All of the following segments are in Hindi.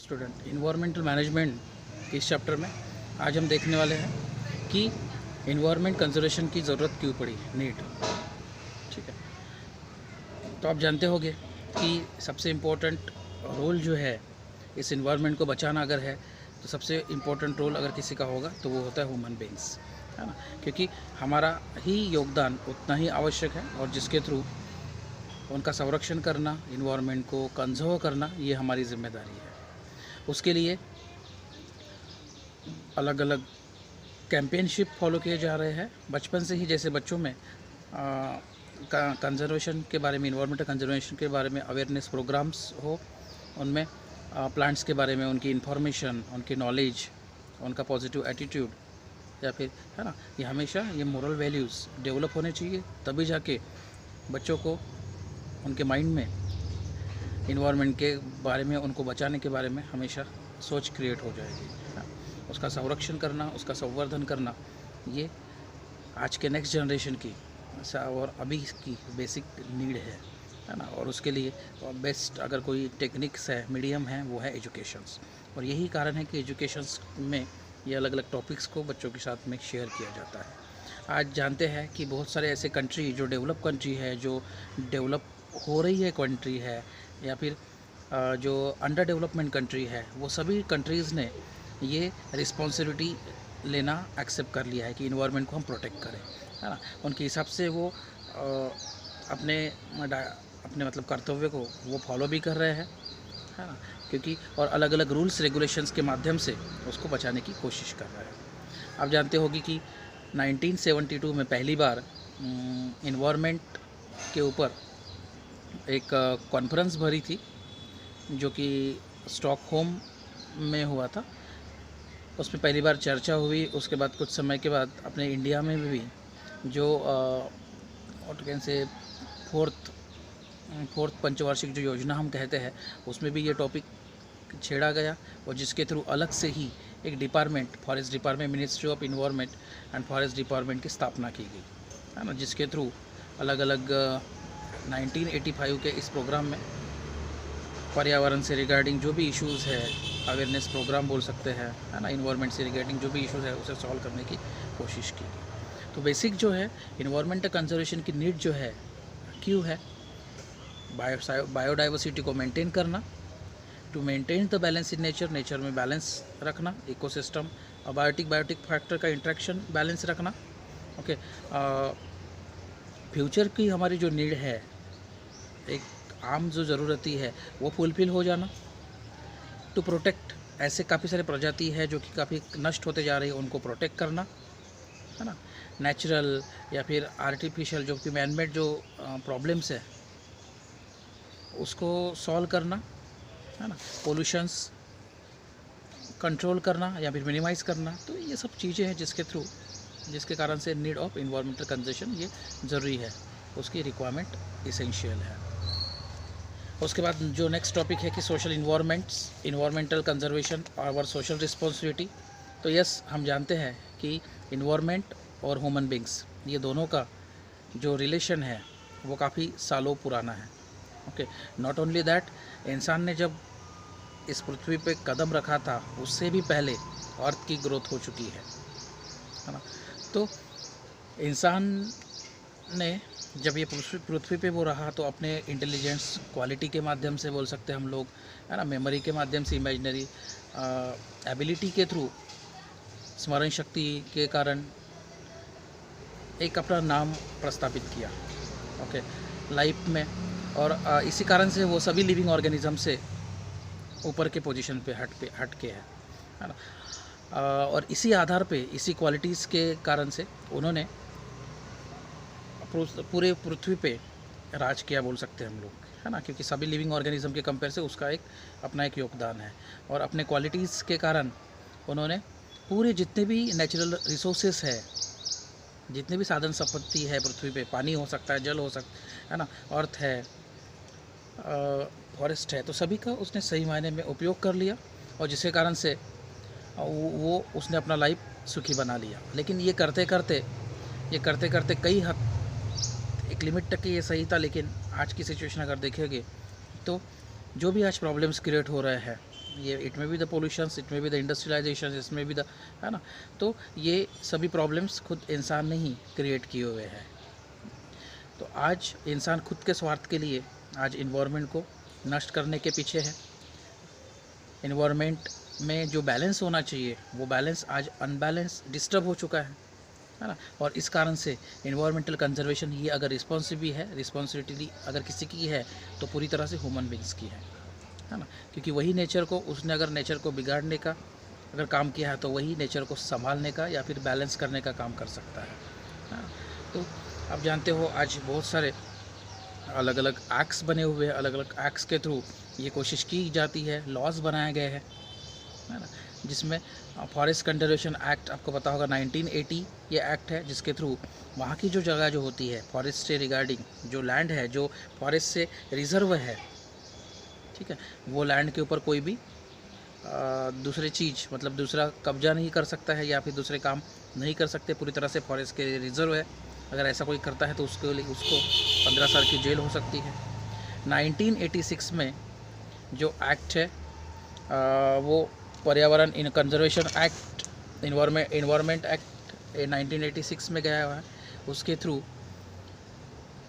स्टूडेंट इन्वायरमेंटल मैनेजमेंट के इस चैप्टर में आज हम देखने वाले हैं कि इन्वायरमेंट कंजर्वेशन की ज़रूरत क्यों पड़ी, नीड। ठीक है, तो आप जानते होंगे कि सबसे इम्पोर्टेंट रोल जो है इस इन्वायरमेंट को बचाना अगर है तो सबसे इम्पोर्टेंट रोल अगर किसी का होगा तो वो होता है ह्यूमन बींग्स, है ना। क्योंकि हमारा ही योगदान उतना ही आवश्यक है और जिसके थ्रू उनका संरक्षण करना, इन्वायरमेंट को कंजर्व करना, ये हमारी जिम्मेदारी है। उसके लिए अलग अलग कैंपेनशिप फॉलो किए जा रहे हैं बचपन से ही। जैसे बच्चों में कंजर्वेशन के बारे में, इन्वायरमेंटल कंजर्वेशन के बारे में अवेयरनेस प्रोग्राम्स हो, उनमें प्लांट्स के बारे में उनकी इन्फॉर्मेशन, उनकी नॉलेज, उनका पॉजिटिव एटीट्यूड, या फिर, है ना, ये हमेशा ये मोरल वैल्यूज़ डेवलप होने चाहिए। तभी जाके बच्चों को उनके माइंड में इन्वायरमेंट के बारे में, उनको बचाने के बारे में हमेशा सोच क्रिएट हो जाएगी, है ना। उसका संरक्षण करना, उसका संवर्धन करना, ये आज के नेक्स्ट जनरेशन की और अभी की बेसिक नीड है ना। और उसके लिए बेस्ट अगर कोई टेक्निक्स है, मीडियम है, वो है एजुकेशंस। और यही कारण है कि एजुकेशंस में ये अलग अलग टॉपिक्स को बच्चों के साथ में शेयर किया जाता है। आज जानते हैं कि बहुत सारे ऐसे कंट्री जो डेवलप कंट्री है, जो डेवलप हो रही है कंट्री है, या फिर जो अंडर डेवलपमेंट कंट्री है, वो सभी कंट्रीज़ ने ये रिस्पॉन्सिबिलिटी लेना एक्सेप्ट कर लिया है कि इन्वायरमेंट को हम प्रोटेक्ट करें, है ना। उनके हिसाब से वो अपने मतलब कर्तव्य को वो फॉलो भी कर रहे हैं, है ना। क्योंकि और अलग अलग रूल्स रेगुलेशंस के माध्यम से उसको बचाने की कोशिश कर रहे हैं। आप जानते होगी कि 1972 में पहली बार इन्वायरमेंट के ऊपर एक कॉन्फ्रेंस भरी थी, जो कि स्टॉकहोम में हुआ था। उसमें पहली बार चर्चा हुई। उसके बाद कुछ समय के बाद अपने इंडिया में भी जो से फोर्थ पंचवार्षिक जो योजना हम कहते हैं, उसमें भी ये टॉपिक छेड़ा गया, और जिसके थ्रू अलग से ही एक department, forest department, ministry of environment and forest department की स्थापना की गई, है ना। जिसके थ्रू अलग अलग 1985 के इस प्रोग्राम में पर्यावरण से रिगार्डिंग जो भी इश्यूज़ है, अवेयरनेस प्रोग्राम बोल सकते हैं, है ना, इन्वायरमेंट से रिगार्डिंग जो भी इश्यूज़ है उसे सॉल्व करने की कोशिश की गई। तो बेसिक जो है इन्वायरमेंटल कंजर्वेशन की नीड जो है क्यों है, बायोडाइवर्सिटी को मेंटेन करना, to maintain the balance in nature, nature में बैलेंस रखना, इकोसिस्टम और बायोटिक फैक्टर का इंट्रैक्शन बैलेंस रखना। ओके, फ्यूचर की हमारी जो नीड है, एक आम जो ज़रूरत है वो फुलफिल हो जाना, टू प्रोटेक्ट, ऐसे काफ़ी सारे प्रजाति है जो कि काफ़ी नष्ट होते जा रही है, उनको प्रोटेक्ट करना, है ना। नेचुरल या फिर आर्टिफिशियल जो कि मैनमेड जो प्रॉब्लम्स है उसको सॉल्व करना, है ना। पोल्यूशंस कंट्रोल करना या फिर मिनिमाइज़ करना। तो ये सब चीज़ें हैं जिसके कारण से नीड ऑफ इन्वायरमेंटल कंजर्वेशन ये ज़रूरी है, उसकी रिक्वायरमेंट इसेंशियल है। उसके बाद जो नेक्स्ट टॉपिक है कि सोशल इन्वायरमेंटल कंजर्वेशन और सोशल रिस्पॉन्सिबिलिटी। तो यस, हम जानते हैं कि इन्वायरमेंट और ह्यूमन बींग्स, ये दोनों का जो रिलेशन है वो काफ़ी सालों पुराना है। ओके, नॉट ओनली दैट, इंसान ने जब इस पृथ्वी पे कदम रखा था उससे भी पहले अर्थ की ग्रोथ हो चुकी है ना। तो इंसान ने जब ये पृथ्वी पे वो रहा तो अपने इंटेलिजेंस क्वालिटी के माध्यम से बोल सकते हैं हम लोग, है ना, मेमोरी के माध्यम से, इमेजिनरी एबिलिटी के थ्रू, स्मरण शक्ति के कारण एक अपना नाम प्रस्तापित किया, ओके, लाइफ में। और इसी कारण से वो सभी लिविंग ऑर्गेनिज्म से ऊपर के पोजीशन पे हट के है ना। और इसी आधार पे, इसी क्वालिटीज़ के कारण से उन्होंने पूरे पृथ्वी पे राज किया बोल सकते हैं हम लोग, है ना। क्योंकि सभी लिविंग ऑर्गेनिज्म के कंपेयर से उसका अपना एक योगदान है। और अपने क्वालिटीज़ के कारण उन्होंने पूरे जितने भी नेचुरल रिसोर्सेस है, जितने भी साधन संपत्ति है पृथ्वी पे, पानी हो सकता है, जल हो सकता है ना, अर्थ है, फॉरेस्ट है, तो सभी का उसने सही मायने में उपयोग कर लिया, और जिसके कारण से वो उसने अपना लाइफ सुखी बना लिया। लेकिन ये करते करते कई हद, एक लिमिट तक ये सही था, लेकिन आज की सिचुएशन अगर देखेंगे तो जो भी आज प्रॉब्लम्स क्रिएट हो रहे हैं ये इट में भी द पोल्यूशंस, इट में भी द इंडस्ट्रियलाइजेशन, इसमें भी द, है ना। तो ये सभी प्रॉब्लम्स खुद इंसान ने ही क्रिएट किए हुए हैं। तो आज इंसान खुद के स्वार्थ के लिए आज इन्वायरमेंट को नष्ट करने के पीछे है। इन्वायरमेंट में जो बैलेंस होना चाहिए वो बैलेंस आज अनबैलेंस, डिस्टर्ब हो चुका है ना। और इस कारण से इन्वायरमेंटल कंजर्वेशन ये अगर रिस्पॉन्सिबिलिटी अगर किसी की है तो पूरी तरह से ह्यूमन बींग्स की है ना। क्योंकि वही नेचर को, उसने अगर नेचर को बिगाड़ने का अगर काम किया है तो वही नेचर को संभालने का या फिर बैलेंस करने का काम कर सकता है ना। तो आप जानते हो आज बहुत सारे अलग अलग एक्ट्स बने हुए हैं, अलग अलग एक्ट्स के थ्रू ये कोशिश की जाती है, लॉज बनाए गए हैं, है ना। जिसमें फॉरेस्ट कंजर्वेशन एक्ट आपको पता होगा 1980 ये एक्ट है, जिसके थ्रू वहाँ की जो जगह जो होती है फॉरेस्ट से रिगार्डिंग जो लैंड है जो फॉरेस्ट से रिजर्व है, ठीक है, वो लैंड के ऊपर कोई भी दूसरी चीज़ मतलब दूसरा कब्जा नहीं कर सकता है या फिर दूसरे काम नहीं कर सकते, पूरी तरह से फॉरेस्ट के रिजर्व है। अगर ऐसा कोई करता है तो उसको 15 साल की जेल हो सकती है। 1986 में जो एक्ट है वो पर्यावरण इन कंजर्वेशन एक्ट, इन्वायरमेंट एक्ट 1986 में गया हुआ है। उसके थ्रू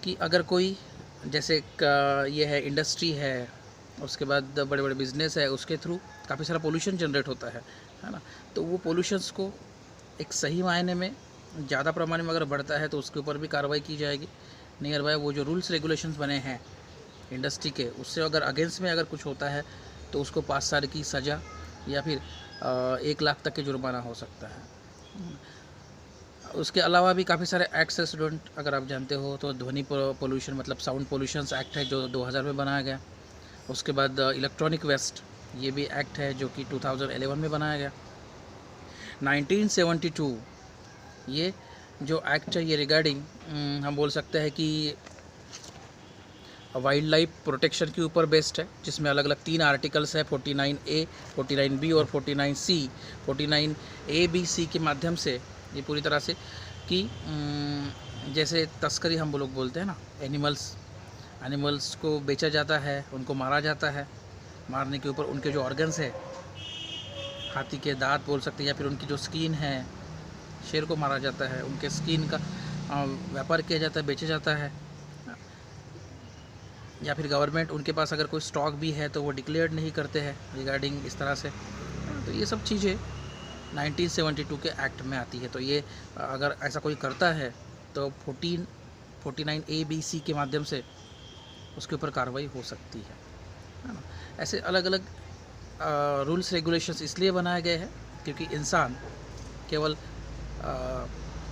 कि अगर कोई जैसे ये है इंडस्ट्री है, उसके बाद बड़े बड़े बिजनेस है, उसके थ्रू काफ़ी सारा पोल्यूशन जनरेट होता है ना। तो वो पोल्यूशंस को एक सही मायने में ज़्यादा पैमाने में अगर बढ़ता है तो उसके ऊपर भी कार्रवाई की जाएगी। नियर बाय वो जो रूल्स रेगुलेशंस बने हैं इंडस्ट्री के, उससे अगर अगेंस्ट में अगर कुछ होता है तो उसको 5 साल की सज़ा या फिर 1 लाख तक के जुर्माना हो सकता है। उसके अलावा भी काफ़ी सारे एक्ट्स है स्टूडेंट, अगर आप जानते हो तो ध्वनि पोल्यूशन मतलब साउंड पोल्यूशंस एक्ट है जो 2000 में बनाया गया। उसके बाद इलेक्ट्रॉनिक वेस्ट ये भी एक्ट है जो कि 2011 में बनाया गया। 1972 ये जो एक्ट है ये रिगार्डिंग हम बोल सकते हैं कि वाइल्ड लाइफ प्रोटेक्शन के ऊपर बेस्ड है, जिसमें अलग अलग 3 आर्टिकल्स है 49A, 49B और 49C। 49A, B, C के माध्यम से ये पूरी तरह से कि जैसे तस्करी हम लोग बोलते हैं ना, एनिमल्स को बेचा जाता है, उनको मारा जाता है, मारने के ऊपर उनके जो ऑर्गन्स है, हाथी के दांत बोल सकते हैं या फिर उनकी जो स्किन है, शेर को मारा जाता है, उनके स्किन का व्यापार किया जाता है, बेचा जाता है, या फिर गवर्नमेंट उनके पास अगर कोई स्टॉक भी है तो वो डिक्लेयर नहीं करते हैं रिगार्डिंग इस तरह से। तो ये सब चीज़ें 1972 के एक्ट में आती है। तो ये अगर ऐसा कोई करता है तो 49A, B, C के माध्यम से उसके ऊपर कार्रवाई हो सकती है ना। ऐसे अलग अलग रूल्स रेगुलेशंस इसलिए बनाए गए हैं क्योंकि इंसान केवल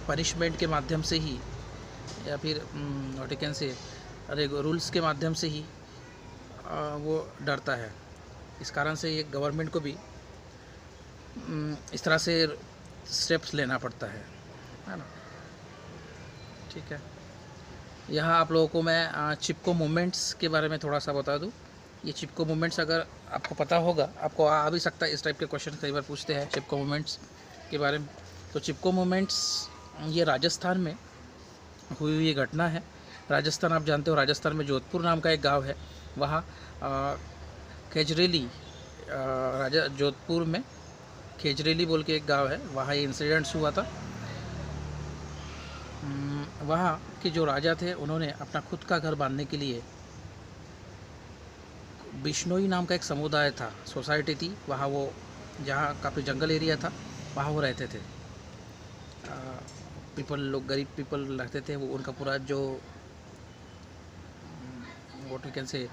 पनिशमेंट के माध्यम से ही या फिर what you can say rules के माध्यम से ही वो डरता है। इस कारण से ये गवर्नमेंट को भी इस तरह से स्टेप्स लेना पड़ता है ना। ठीक है, यहाँ आप लोगों को मैं चिपको मूवमेंट्स के बारे में थोड़ा सा बता दूँ। ये चिपको मूवमेंट्स अगर आपको पता होगा, आपको आ भी सकता है, इस टाइप के क्वेश्चन कई बार पूछते हैं चिपको मूवमेंट्स के बारे में। तो चिपको मूवमेंट्स ये राजस्थान में हुई हुई घटना है। राजस्थान आप जानते हो, राजस्थान में जोधपुर नाम का एक गांव है, वहाँ खेजरेली जोधपुर में खेजरेली बोल के एक गांव है, वहाँ ये इंसिडेंट्स हुआ था। वहाँ के जो राजा थे उन्होंने अपना खुद का घर बांधने के लिए बिश्नोई नाम का एक समुदाय था, सोसाइटी थी वहाँ, वो जहाँ काफ़ी जंगल एरिया था वहाँ वो रहते थे। पीपल लोग, गरीब पीपल रहते थे, वो उनका पूरा जो व्हाट वी कैन से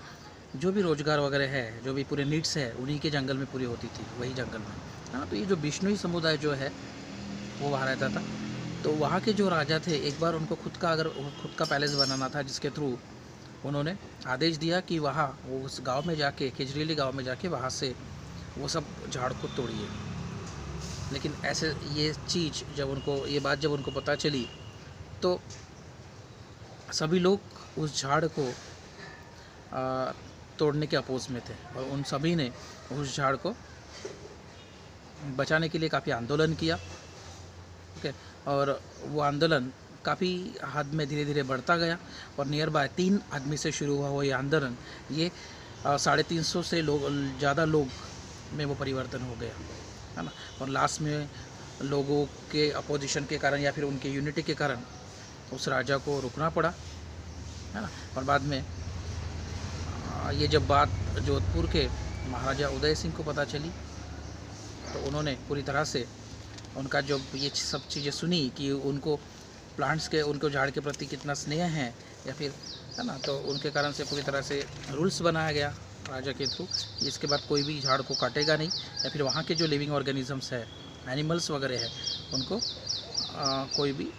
जो भी रोज़गार वगैरह है, जो भी पूरे नीड्स है उन्हीं के जंगल में पूरी होती थी, वही जंगल में। हाँ, तो ये जो बिश्नोई समुदाय जो है वो वहाँ रहता था। तो वहाँ के जो राजा थे, एक बार उनको खुद का पैलेस बनाना था, जिसके थ्रू उन्होंने आदेश दिया कि वहाँ वो उस गांव में जाके, खेजरेली गांव में जाके वहाँ से वो सब झाड़ को तोड़िए। लेकिन ऐसे ये चीज़ ये बात जब उनको पता चली तो सभी लोग उस झाड़ को तोड़ने के अपोज में थे और उन सभी ने उस झाड़ को बचाने के लिए काफ़ी आंदोलन किया। ओके, और वो आंदोलन काफ़ी हद में धीरे धीरे बढ़ता गया और नियर बाय 3 आदमी से शुरू हुआ वो ये आंदोलन, ये 350 से ज़्यादा लोग में वो परिवर्तन हो गया, है ना। और लास्ट में लोगों के अपोजिशन के कारण या फिर उनके यूनिटी के कारण उस राजा को रुकना पड़ा, है ना। और बाद में ये जब बात जोधपुर के महाराजा उदय सिंह को पता चली तो उन्होंने पूरी तरह से उनका जो ये सब चीज़ें सुनी कि उनको प्लांट्स के, उनको झाड़ के प्रति कितना स्नेह है या फिर, है ना, तो उनके कारण से पूरी तरह से रूल्स बनाया गया राजा के थ्रू कि इसके बाद कोई भी झाड़ को काटेगा नहीं, या फिर वहाँ के जो लिविंग ऑर्गेनिजम्स है, एनिमल्स वगैरह है, उनको कोई भी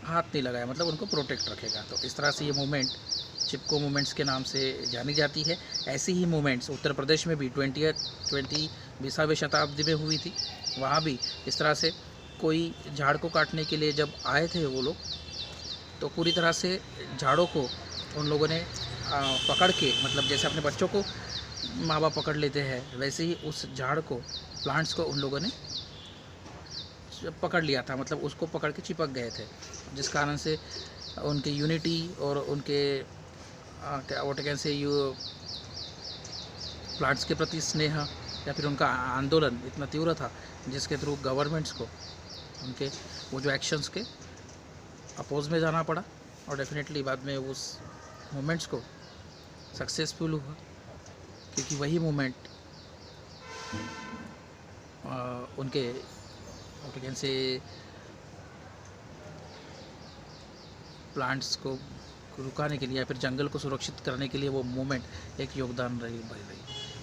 हाथ नहीं लगाया, मतलब उनको प्रोटेक्ट रखेगा। तो इस तरह से ये मूवमेंट चिपको मूवमेंट्स के नाम से जानी जाती है। ऐसी ही मूवमेंट्स उत्तर प्रदेश में भी 20वीं शताब्दी में हुई थी। वहाँ भी इस तरह से कोई झाड़ को काटने के लिए जब आए थे वो लोग, तो पूरी तरह से झाड़ों को उन लोगों ने पकड़ के, मतलब जैसे अपने बच्चों को माँ बाप पकड़ लेते हैं, वैसे ही उस झाड़ को, प्लांट्स को उन लोगों ने पकड़ लिया था, मतलब उसको पकड़ के चिपक गए थे, जिस कारण से उनके यूनिटी और उनके what can say you plants के प्रति स्नेह या फिर उनका आंदोलन इतना तीव्र था, जिसके थ्रू गवर्नमेंट्स को उनके वो जो एक्शंस के अपोज में जाना पड़ा, और डेफिनेटली बाद में उस मूवमेंट्स को सक्सेसफुल हुआ, क्योंकि वही मूवमेंट उनके व्हाट कैन से प्लांट्स को रुकाने के लिए या फिर जंगल को सुरक्षित करने के लिए वो मूवमेंट एक योगदान रही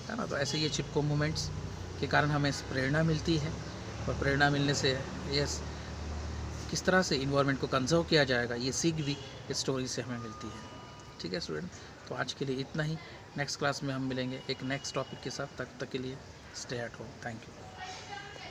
है ना। तो ऐसे ये चिपको मूवमेंट्स के कारण हमें प्रेरणा मिलती है, और प्रेरणा मिलने से यस किस तरह से इन्वायरमेंट को कंजर्व किया जाएगा, ये सीख भी इस स्टोरी से हमें मिलती है। ठीक है स्टूडेंट, तो आज के लिए इतना ही। नेक्स्ट क्लास में हम मिलेंगे एक नेक्स्ट टॉपिक के साथ। तब तक के लिए stay at home. Thank you.